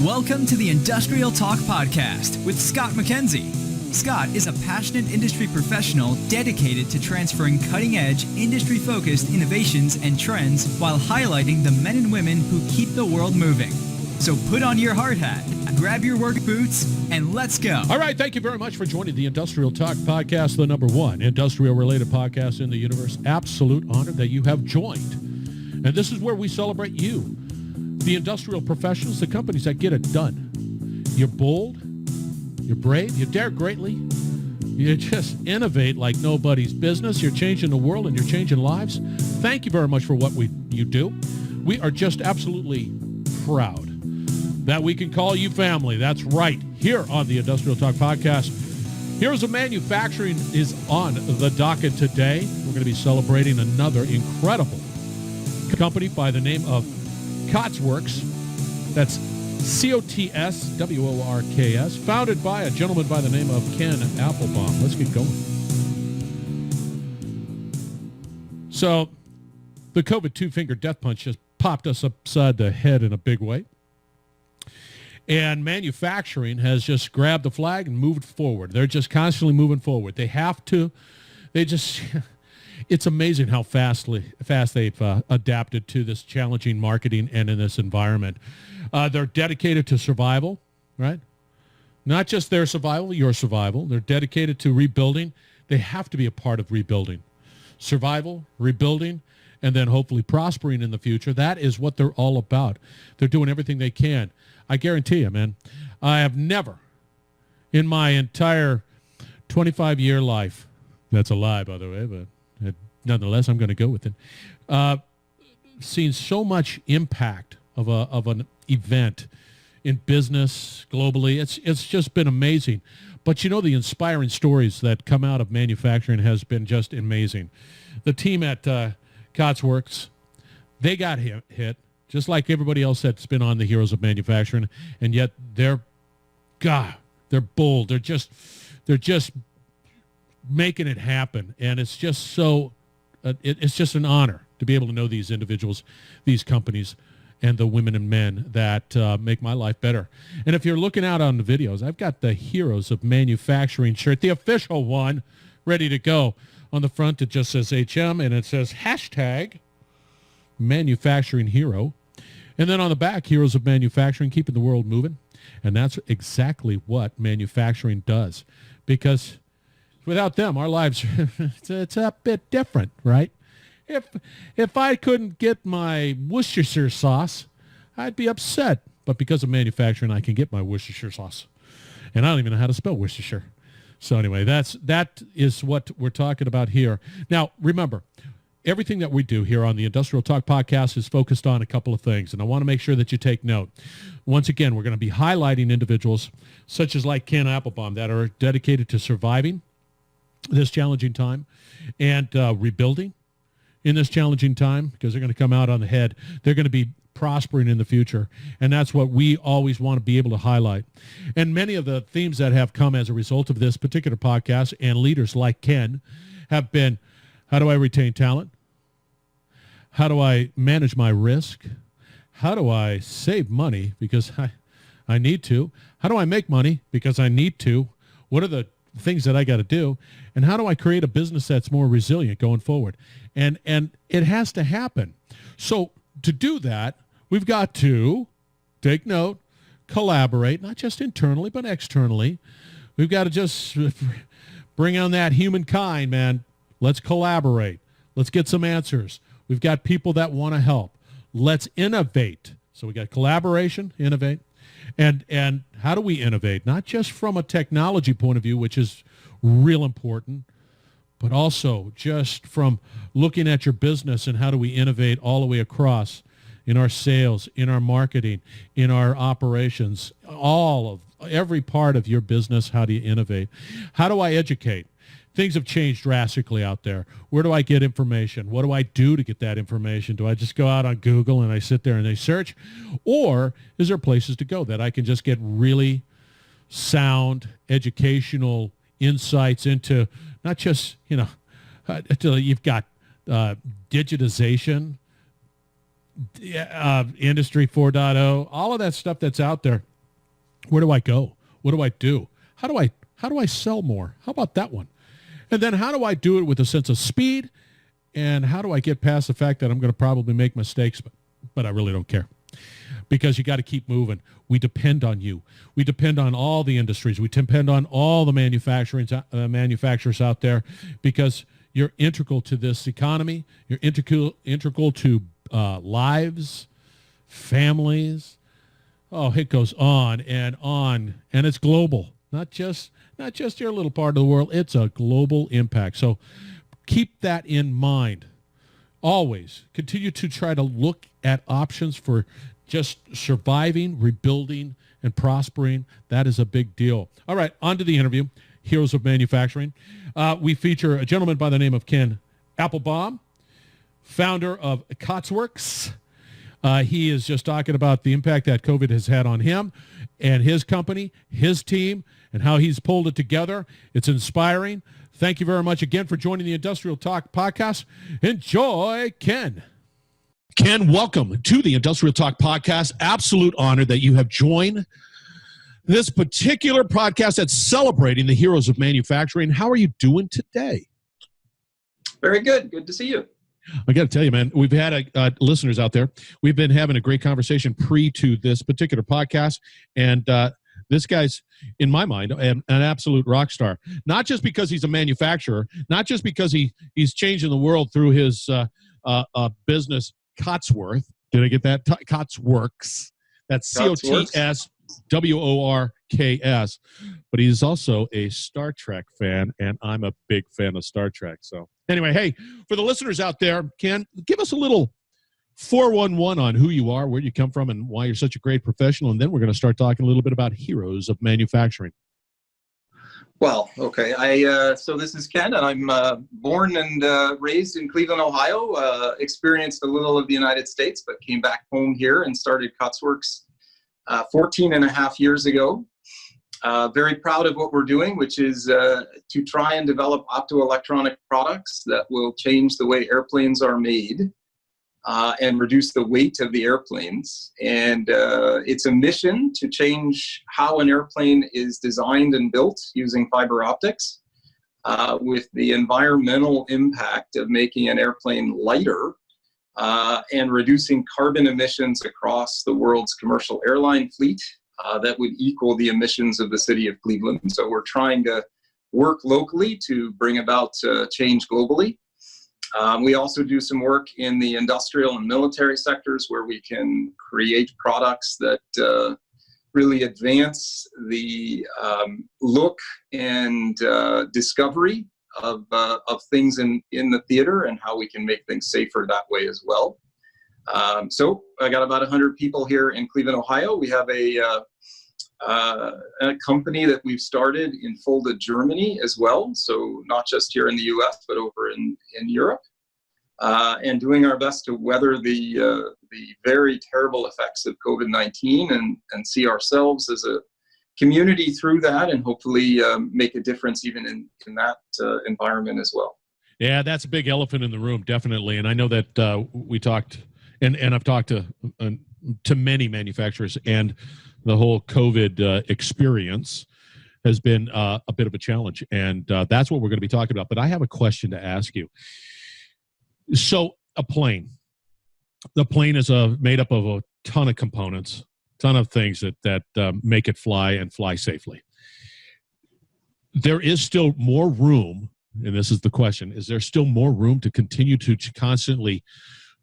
Welcome to the Industrial Talk Podcast with Scott McKenzie. Scott is a passionate industry professional dedicated to transferring cutting-edge, industry-focused innovations and trends while highlighting the men and women who keep the world moving. So put on your hard hat, grab your work boots, and let's go. All right, thank you very much for joining the Industrial Talk Podcast, the number one industrial-related podcast in the universe. Absolute honor that you have joined. And this is where we celebrate you, the industrial professionals, the companies that get it done. You're bold, you're brave, you dare greatly, you just innovate like nobody's business. You're changing the world and you're changing lives. Thank you very much for what you do. We are just absolutely proud that we can call you family. That's right, here on the Industrial Talk Podcast. Heroes of Manufacturing is on the docket today. We're going to be celebrating another incredible company by the name of Cotsworks. That's Cotsworks, founded by a gentleman by the name of Ken Applebaum. Let's get going. So, the COVID two-finger death punch just popped us upside the head in a big way. And manufacturing has just grabbed the flag and moved forward. They're just constantly moving forward. They have to. It's amazing how fast they've adapted to this challenging marketing and in this environment. They're dedicated to survival, right? Not just their survival, your survival. They're dedicated to rebuilding. They have to be a part of rebuilding. Survival, rebuilding, and then hopefully prospering in the future. That is what they're all about. They're doing everything they can. I guarantee you, man, I have never in my entire 25-year life, that's a lie, by the way, but nonetheless, I'm going to go with it, seen so much impact of an event in business globally. It's just been amazing. But, you know, the inspiring stories that come out of manufacturing has been just amazing. The team at Cotsworks, they got hit, just like everybody else that's been on the Heroes of Manufacturing, and yet they're bold. They're just making it happen, and it's just so it's just an honor to be able to know these individuals, these companies, and the women and men that make my life better. And if you're looking out on the videos, I've got the Heroes of Manufacturing shirt, the official one, ready to go. On the front, it just says HM, and it says hashtag manufacturing hero. And then on the back, Heroes of Manufacturing, keeping the world moving. And that's exactly what manufacturing does, because without them, our lives, it's a bit different, right? If I couldn't get my Worcestershire sauce, I'd be upset. But because of manufacturing, I can get my Worcestershire sauce. And I don't even know how to spell Worcestershire. So anyway, that is what we're talking about here. Now, remember, everything that we do here on the Industrial Talk Podcast is focused on a couple of things, and I want to make sure that you take note. Once again, we're going to be highlighting individuals such as like Ken Applebaum that are dedicated to surviving this challenging time and rebuilding in this challenging time, because they're going to come out on the head. They're going to be prospering in the future, and that's what we always want to be able to highlight. And many of the themes that have come as a result of this particular podcast and leaders like Ken have been, how do I retain talent? How do I manage my risk? How do I save money because I need to? How do I make money because I need to? What are the things that I got to do? And how do I create a business that's more resilient going forward? And it has to happen. So to do that, we've got to take note, collaborate, not just internally, but externally. We've got to just bring on that humankind, man. Let's collaborate. Let's get some answers. We've got people that want to help. Let's innovate. So we got collaboration, innovate. And how do we innovate? Not just from a technology point of view, which is real important, but also just from looking at your business and how do we innovate all the way across in our sales, in our marketing, in our operations, every part of your business. How do you innovate? How do I educate? Things have changed drastically out there. Where do I get information? What do I do to get that information? Do I just go out on Google and I sit there and I search? Or is there places to go that I can just get really sound educational insights into not just, you've got digitization, Industry 4.0, all of that stuff that's out there. Where do I go? What do I do? How do I sell more? How about that one? And then how do I do it with a sense of speed? And how do I get past the fact that I'm going to probably make mistakes, but I really don't care? Because you got to keep moving. We depend on you. We depend on all the industries. We depend on all the manufacturers out there, because you're integral to this economy. You're integral to lives, families. Oh, it goes on, and it's global. Not just your little part of the world. It's a global impact. So keep that in mind. Always continue to try to look at options for just surviving, rebuilding, and prospering. That is a big deal. All right, on to the interview. Heroes of Manufacturing. We feature a gentleman by the name of Ken Applebaum, founder of Cotsworks. He is just talking about the impact that COVID has had on him and his company, his team, and how he's pulled it together. It's inspiring. Thank you very much again for joining the Industrial Talk podcast. Enjoy, Ken. Ken, welcome to the Industrial Talk podcast. Absolute honor that you have joined this particular podcast that's celebrating the heroes of manufacturing. How are you doing today? Very good. Good to see you. I got to tell you, man, we've had listeners out there. We've been having a great conversation to this particular podcast, and this guy's, in my mind, an absolute rock star. Not just because he's a manufacturer, not just because he's changing the world through his business, Cotsworth. Did I get that? Cotsworks. That's Cotsworks. But he's also a Star Trek fan, and I'm a big fan of Star Trek. So anyway, hey, for the listeners out there, Ken, give us a little 411 on who you are, where you come from, and why you're such a great professional. And then we're going to start talking a little bit about heroes of manufacturing. Well, okay. So this is Ken, and I'm born and raised in Cleveland, Ohio. Experienced a little of the United States, but came back home here and started Cotsworks 14 and a half years ago. Very proud of what we're doing, which is to try and develop optoelectronic products that will change the way airplanes are made and reduce the weight of the airplanes. And it's a mission to change how an airplane is designed and built using fiber optics, with the environmental impact of making an airplane lighter and reducing carbon emissions across the world's commercial airline fleet that would equal the emissions of the city of Cleveland. So we're trying to work locally to bring about change globally. We also do some work in the industrial and military sectors where we can create products that really advance the look and discovery of things in the theater, and how we can make things safer that way as well. So I got about 100 people here in Cleveland, Ohio. We have a company that we've started in Fulda, Germany as well. So not just here in the US, but over in Europe, and doing our best to weather the very terrible effects of COVID-19 and see ourselves as a community through that, and hopefully make a difference even in that environment as well. Yeah, that's a big elephant in the room, definitely. And I know that we talked, and I've talked to many manufacturers, and the whole COVID experience has been a bit of a challenge, and that's what we're going to be talking about. But I have a question to ask you. So the plane is made up of a ton of components, ton of things that make it fly and fly safely. There is still more room, and this is the question, is there still more room to continue to constantly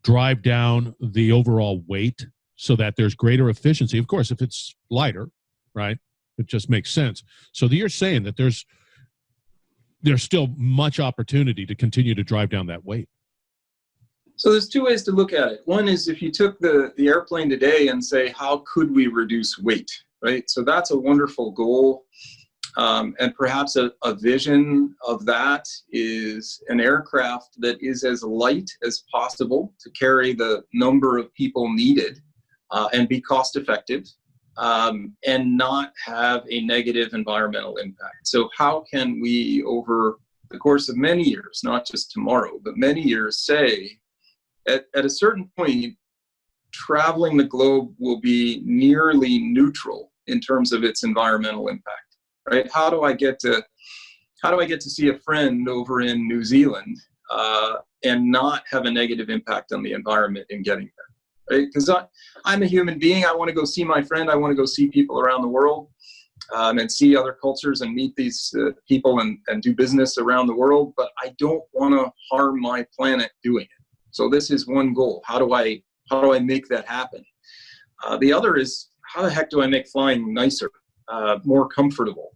drive down the overall weight so that there's greater efficiency? Of course, if it's lighter, right, it just makes sense. So you're saying that there's still much opportunity to continue to drive down that weight. So there's two ways to look at it. One is if you took the airplane today and say, how could we reduce weight, right? So that's a wonderful goal. And perhaps a vision of that is an aircraft that is as light as possible to carry the number of people needed and be cost effective, and not have a negative environmental impact. So how can we, over the course of many years, not just tomorrow, but many years, say, at a certain point, traveling the globe will be nearly neutral in terms of its environmental impact, right? How do I get to see a friend over in New Zealand and not have a negative impact on the environment in getting there, right? Because I'm a human being. I want to go see my friend. I want to go see people around the world and see other cultures and meet these people and do business around the world. But I don't want to harm my planet doing it. So this is one goal. How do I make that happen? The other is, how the heck do I make flying nicer, more comfortable?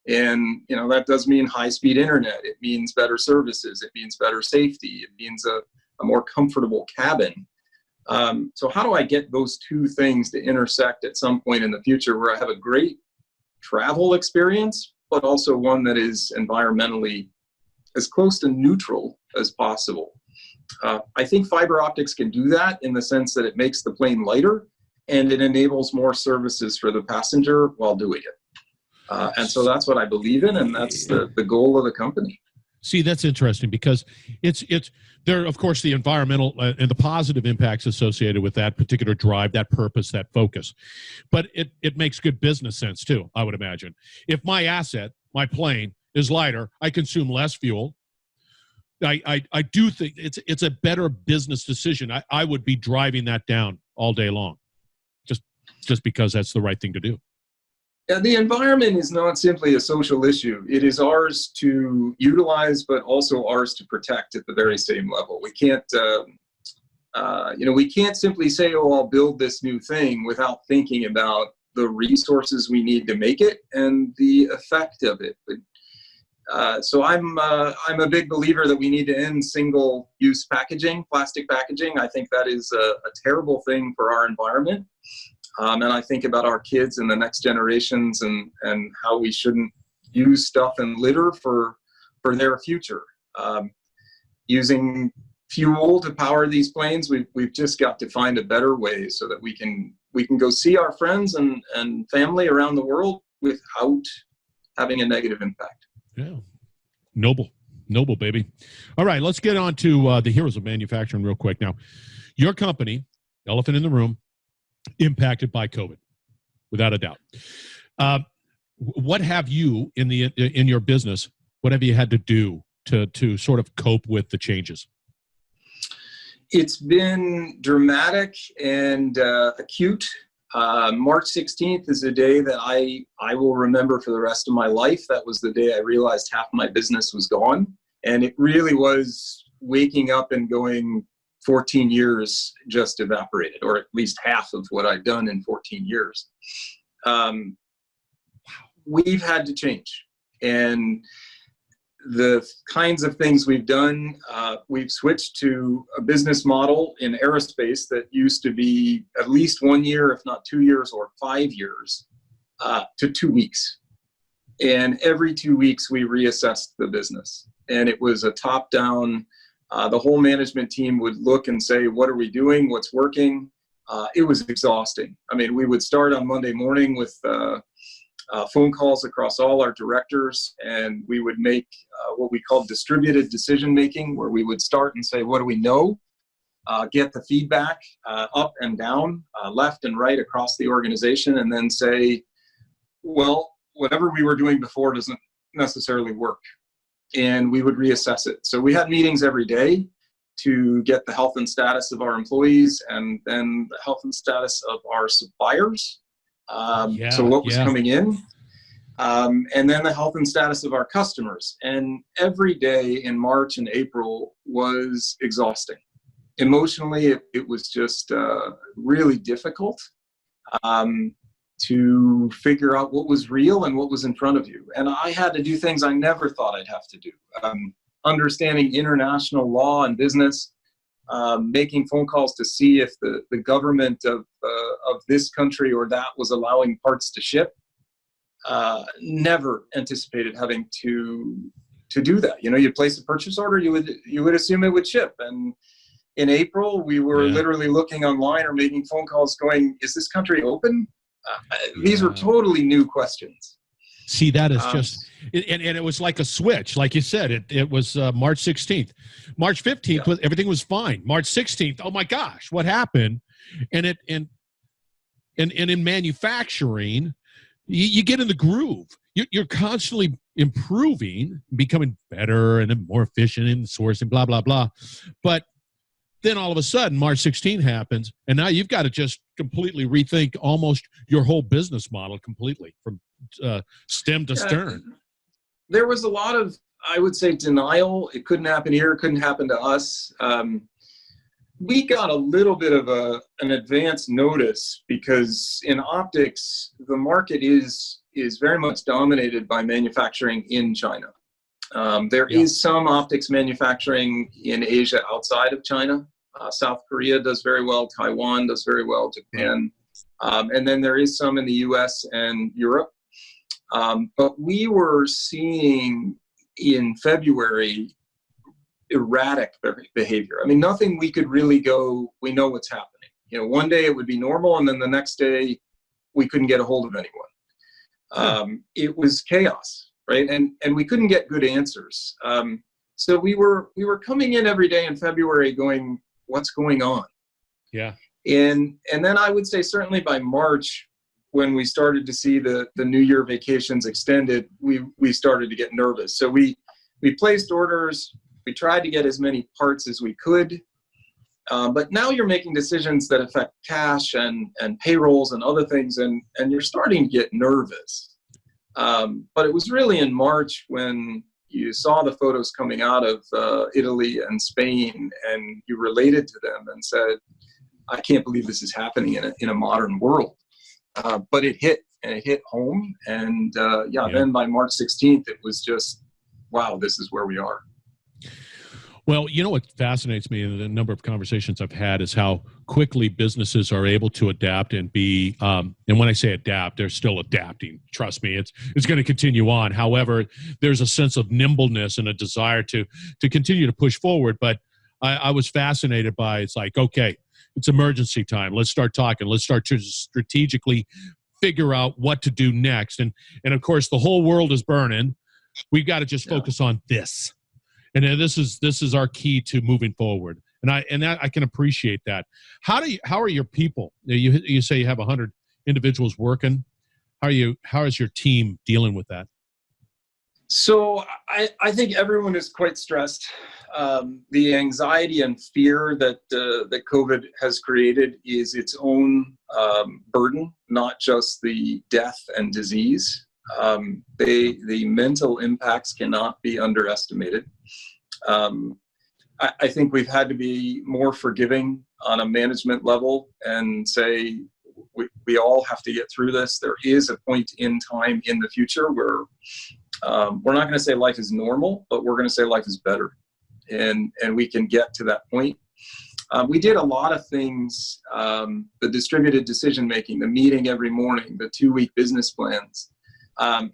And, that does mean high-speed internet. It means better services. It means better safety. It means a more comfortable cabin. So how do I get those two things to intersect at some point in the future where I have a great travel experience, but also one that is environmentally as close to neutral as possible? I think fiber optics can do that in the sense that it makes the plane lighter and it enables more services for the passenger while doing it. And so that's what I believe in, and that's the goal of the company. See, that's interesting because it's there, of course, the environmental and the positive impacts associated with that particular drive, that purpose, that focus. But it makes good business sense, too, I would imagine. If my asset, my plane, is lighter, I consume less fuel. I do think it's a better business decision. I would be driving that down all day long, just because that's the right thing to do. Yeah, the environment is not simply a social issue. It is ours to utilize, but also ours to protect at the very same level. We can't, we can't simply say, "Oh, I'll build this new thing," without thinking about the resources we need to make it and the effect of it. So I'm a big believer that we need to end single-use packaging, plastic packaging. I think that is a terrible thing for our environment. And I think about our kids and the next generations and how we shouldn't use stuff in litter for their future. Using fuel to power these planes, we've just got to find a better way so that we can go see our friends and family around the world without having a negative impact. Yeah. Noble, baby. All right, let's get on to the heroes of manufacturing real quick. Now, your company, elephant in the room, impacted by COVID, without a doubt. What have you in your business? What have you had to do to sort of cope with the changes? It's been dramatic and acute. March 16th is a day that I will remember for the rest of my life. That was the day I realized half my business was gone, and it really was waking up and going, 14 years just evaporated, or at least half of what I've done in 14 years. We've had to change. And the kinds of things we've done, we've switched to a business model in aerospace that used to be at least 1 year, if not 2 years or 5 years, to 2 weeks. And every 2 weeks we reassessed the business. And it was a top-down. The whole management team would look and say, what are we doing? What's working? It was exhausting. I mean, we would start on Monday morning with phone calls across all our directors, and we would make what we called distributed decision-making, where we would start and say, what do we know? Get the feedback up and down, left and right across the organization, and then say, well, whatever we were doing before doesn't necessarily work. And we would reassess it. So we had meetings every day to get the health and status of our employees and then the health and status of our suppliers. So what was coming in, and then the health and status of our customers. And every day in March and April was exhausting. Emotionally, it was just really difficult. To figure out what was real and what was in front of you. And I had to do things I never thought I'd have to do. Understanding international law and business, making phone calls to see if the government of this country or that was allowing parts to ship. Never anticipated having to do that. You'd place a purchase order, you would assume it would ship. And in April, we were literally looking online or making phone calls going, is this country open? These were totally new questions. See, that is just, and it was like a switch. Like you said, it was March 16th. March 15th, everything was fine. March 16th, oh my gosh, what happened? And in manufacturing, you get in the groove. You're constantly improving, becoming better and more efficient in sourcing, blah, blah, blah. But then all of a sudden, March 16 happens, and now you've got to just completely rethink almost your whole business model completely from stem to stern. There was a lot of, I would say, denial. It couldn't happen here. It couldn't happen to us. We got a little bit of an advance notice because in optics, the market is very much dominated by manufacturing in China. There is some optics manufacturing in Asia outside of China. South Korea does very well. Taiwan does very well. Japan. And then there is some in the US and Europe. But we were seeing in February erratic behavior. I mean, nothing we could really go, we know what's happening. You know, one day it would be normal, and then the next day we couldn't get a hold of anyone. It was chaos, right? And we couldn't get good answers. So we were coming in every day in February going, what's going on? Yeah. And then I would say certainly by March, when we started to see the New Year vacations extended, we started to get nervous. So we placed orders. We tried to get as many parts as we could. But now you're making decisions that affect cash and payrolls and other things, and you're starting to get nervous. But it was really in March when you saw the photos coming out of Italy and Spain, and you related to them and said, I can't believe this is happening in a modern world. But it hit, and it hit home. And then by March 16th, it was just, wow, this is where we are. Well, you know what fascinates me in the number of conversations I've had is how quickly businesses are able to adapt and be, and when I say adapt, they're still adapting. Trust me, it's going to continue on. However, there's a sense of nimbleness and a desire to continue to push forward. But I was fascinated by, it's like, okay, it's emergency time. Let's start talking. Let's start to strategically figure out what to do next. And of course, the whole world is burning. We've got to just focus on this. And this is our key to moving forward. And I can appreciate that. How are your people? You say you have 100 individuals working. How is your team dealing with that? So I think everyone is quite stressed. The anxiety and fear that COVID has created is its own burden, not just the death and disease. The mental impacts cannot be underestimated. I think we've had to be more forgiving on a management level and say we all have to get through this. There is a point in time in the future where we're not going to say life is normal, but we're going to say life is better, and we can get to that point. We did a lot of things, the distributed decision making, the meeting every morning, the 2-week business plans.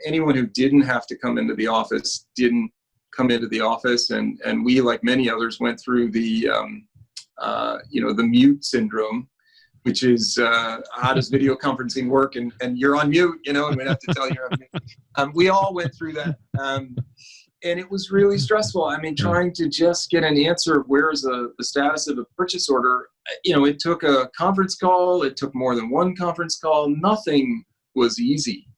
Anyone who didn't have to come into the office didn't come into the office, and we, like many others, went through the mute syndrome, which is how does video conferencing work, and you're on mute, and we have to tell you you're on mute. We all went through that, and it was really stressful. I mean, trying to just get an answer of where's the status of a purchase order. It took a conference call. It took more than one conference call. Nothing was easy.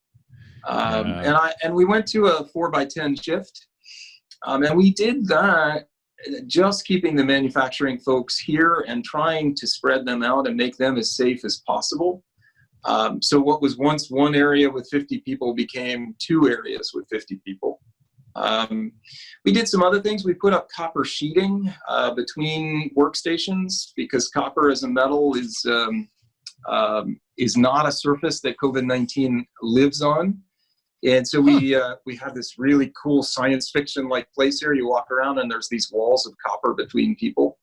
And we went to a 4x10 shift. And we did that just keeping the manufacturing folks here and trying to spread them out and make them as safe as possible. So what was once one area with 50 people became 2 areas with 50 people. We did some other things. We put up copper sheeting between workstations because copper as a metal is not a surface that COVID-19 lives on. And so we have this really cool science fiction-like place here. You walk around and there's these walls of copper between people.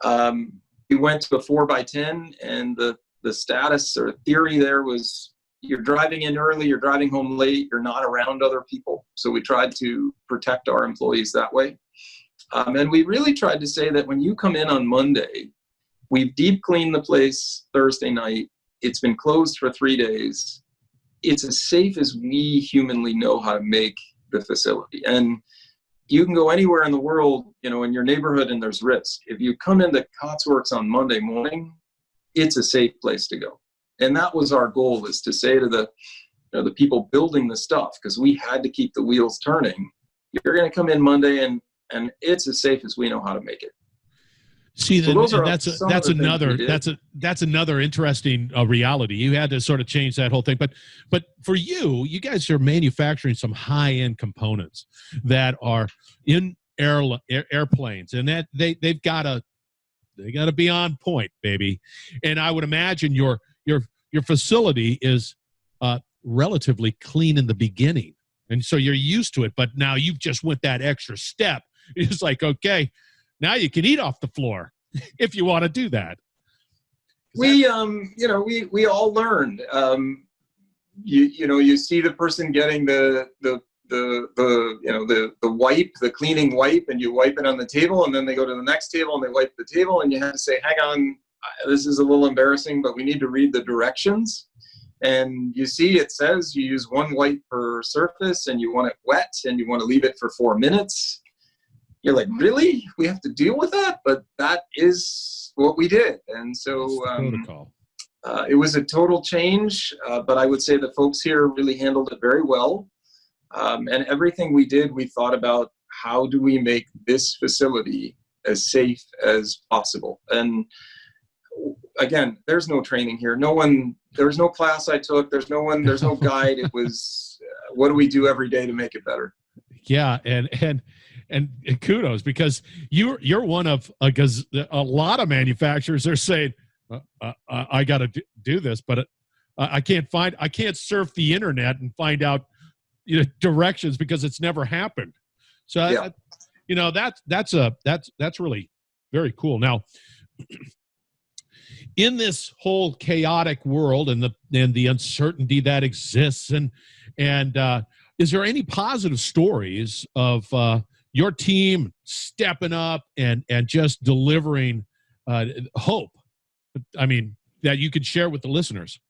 We went to a 4x10, and the status or theory there was you're driving in early, you're driving home late, you're not around other people. So we tried to protect our employees that way. And we really tried to say that when you come in on Monday, we've deep cleaned the place Thursday night. It's been closed for 3 days. It's as safe as we humanly know how to make the facility. And you can go anywhere in the world, in your neighborhood, and there's risk. If you come into Cotsworks on Monday morning, it's a safe place to go. And that was our goal, is to say to the people building the stuff, because we had to keep the wheels turning. You're going to come in Monday and it's as safe as we know how to make it. See, so that's another interesting reality. You had to sort of change that whole thing. But for you guys are manufacturing some high-end components that are in airplanes, and that they've got to be on point, baby. And I would imagine your facility is relatively clean in the beginning, and so you're used to it. But now you've just went that extra step. It's like, okay, now you can eat off the floor if you want to do that. We all learned. You see the person getting the wipe, the cleaning wipe, and you wipe it on the table, and then they go to the next table and they wipe the table, and you have to say, hang on, this is a little embarrassing, but we need to read the directions. And you see it says you use one wipe per surface, and you want it wet, and you want to leave it for 4 minutes. You're like, really? We have to deal with that? But that is what we did. And so it was a total change, but I would say the folks here really handled it very well. And everything we did, we thought about, how do we make this facility as safe as possible? And again, there's no training here. There was no class I took. There's no guide. It was, what do we do every day to make it better? Yeah. And kudos, because you're one of a lot of manufacturers are saying, I got to do this, but I can't surf the internet and find out directions because it's never happened. So yeah. That's really very cool. Now, in this whole chaotic world and the uncertainty that exists, and is there any positive stories of your team stepping up and just delivering hope? I mean, that you could share with the listeners.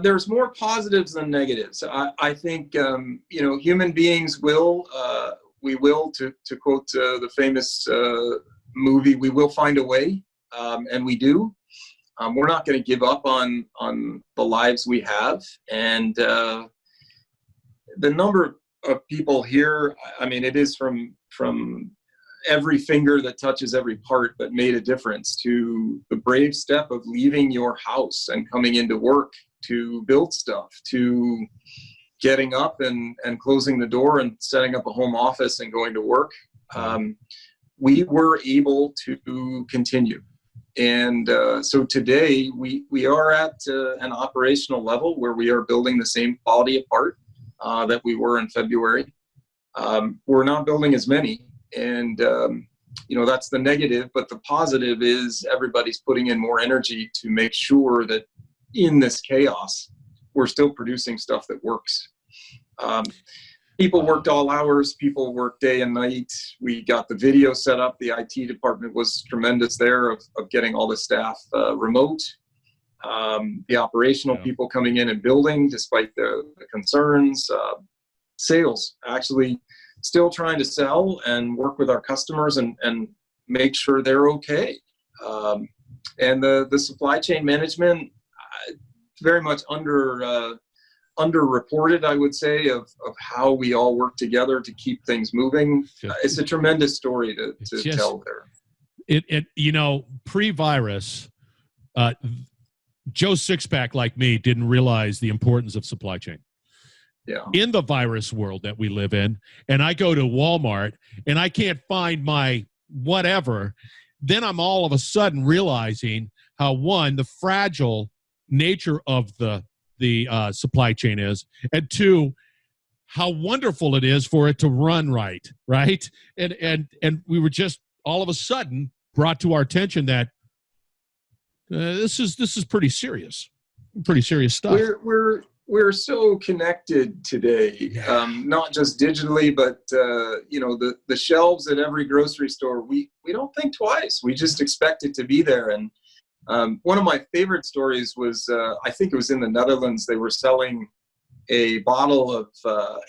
There's more positives than negatives. I think human beings will to quote the famous movie, we will find a way, and we do. We're not going to give up on the lives we have, and the number of people here, I mean, it is from every finger that touches every part that made a difference, to the brave step of leaving your house and coming into work to build stuff, to getting up and closing the door and setting up a home office and going to work. We were able to continue. And so today we are at an operational level where we are building the same quality of part that we were in February. We're not building as many, and that's the negative, but the positive is everybody's putting in more energy to make sure that in this chaos, we're still producing stuff that works. People worked all hours, people worked day and night. We got the video set up. The IT department was tremendous there of getting all the staff remote. The operational people coming in and building despite the concerns. Sales, actually still trying to sell and work with our customers and make sure they're okay. And the supply chain management, very much underreported, I would say, of how we all work together to keep things moving. It's a tremendous story to tell there. Pre-virus, Joe Sixpack like me didn't realize the importance of supply chain. Yeah. In the virus world that we live in, and I go to Walmart and I can't find my whatever, then I'm all of a sudden realizing how, one, the fragile nature of the supply chain is, and two, how wonderful it is for it to run right. And we were just all of a sudden brought to our attention that this is pretty serious stuff. We're so connected today, not just digitally, but the shelves at every grocery store. We don't think twice. We just expect it to be there. And one of my favorite stories was, I think it was in the Netherlands. They were selling a bottle of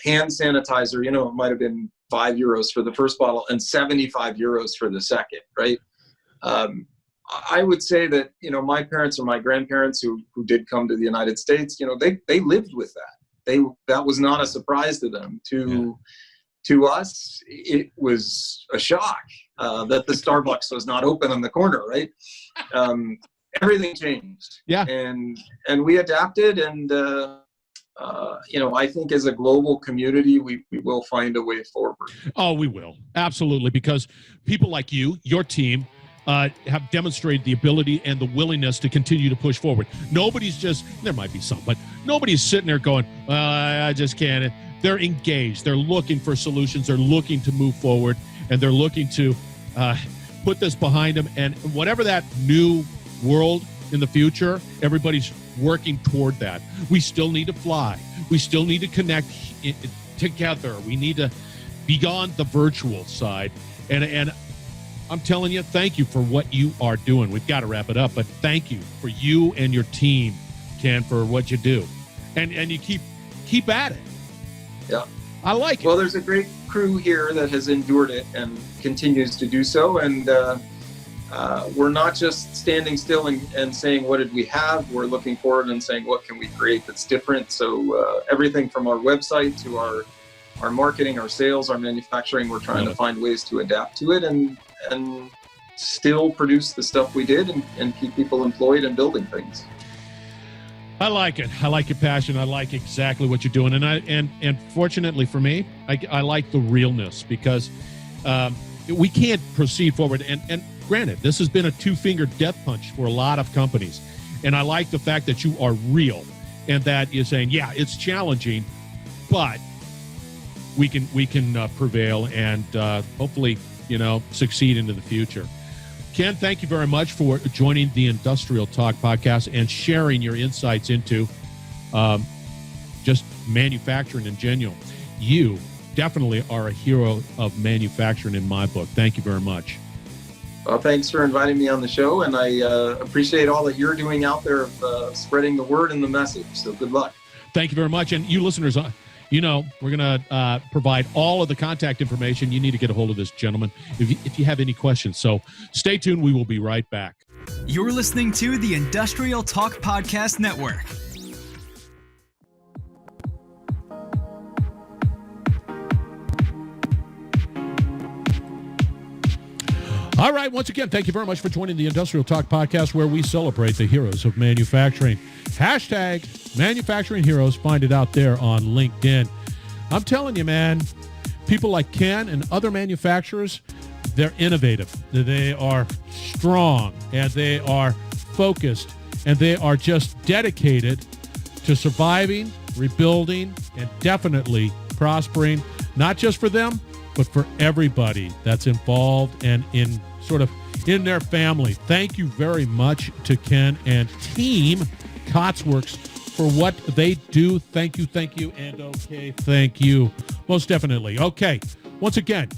hand sanitizer. It might have been €5 for the first bottle and €75 for the second, right? I would say that, my parents or my grandparents who did come to the United States, they lived with that. that was not a surprise to them. To us, it was a shock that the Starbucks was not open on the corner, right? Everything changed. Yeah. And we adapted, and I think as a global community, we will find a way forward. Oh, we will. Absolutely. Because people like you, your team, have demonstrated the ability and the willingness to continue to push forward. Nobody's just, there might be some, but nobody's sitting there going, I just can't. They're engaged. They're looking for solutions. They're looking to move forward, and they're looking to put this behind them. And whatever that new world in the future, everybody's working toward that. We still need to fly. We still need to connect together. We need to be on the virtual side. And I'm telling you, thank you for what you are doing. We've got to wrap it up, but thank you for you and your team, Ken, for what you do. And you keep at it. Yeah. I like it. Well, there's a great crew here that has endured it and continues to do so. And we're not just standing still and saying, what did we have? We're looking forward and saying, what can we create that's different? So everything from our website to our marketing, our sales, our manufacturing, we're trying to find ways to adapt to it and still produce the stuff we did and keep people employed and building things. I like it. I like your passion. I like exactly what you're doing. And fortunately for me, I like the realness, because we can't proceed forward. And granted, this has been a two-finger death punch for a lot of companies. And I like the fact that you are real and that you're saying, yeah, it's challenging, but we can prevail and hopefully, succeed into the future. Ken, thank you very much for joining the Industrial Talk podcast and sharing your insights into just manufacturing in general. You definitely are a hero of manufacturing in my book. Thank you very much. Well, thanks for inviting me on the show, and I appreciate all that you're doing out there of spreading the word and the message. So good luck. Thank you very much. And you listeners, we're going to provide all of the contact information. You need to get a hold of this gentleman if you have any questions. So stay tuned. We will be right back. You're listening to the Industrial Talk Podcast Network. All right. Once again, thank you very much for joining the Industrial Talk podcast, where we celebrate the heroes of manufacturing. Hashtag Manufacturing Heroes. Find it out there on LinkedIn. I'm telling you, man, people like Ken and other manufacturers, they're innovative. They are strong, and they are focused, and they are just dedicated to surviving, rebuilding, and definitely prospering, not just for them, but for everybody that's involved and in their family. Thank you very much to Ken and Team Cotsworks for what they do. Thank you, and okay, thank you. Most definitely. Okay, once again,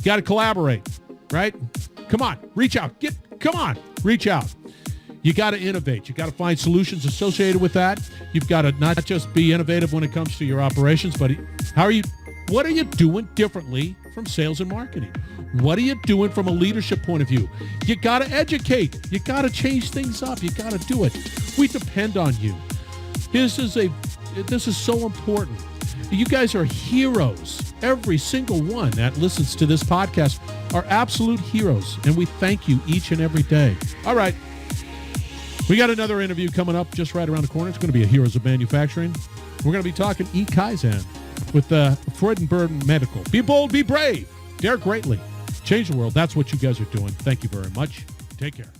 got to collaborate, right? Come on, reach out. Reach out. You got to innovate. You got to find solutions associated with that. You've got to not just be innovative when it comes to your operations, but what are you doing differently from sales and marketing? What are you doing from a leadership point of view? You got to educate. You got to change things up. You got to do it. We depend on you. This is so important. You guys are heroes. Every single one that listens to this podcast are absolute heroes, and we thank you each and every day. All right. We got another interview coming up just right around the corner. It's going to be a Heroes of Manufacturing. We're going to be talking E-Kaizen with Freudenberg Medical. Be bold, be brave, dare greatly. Change the world. That's what you guys are doing. Thank you very much. Take care.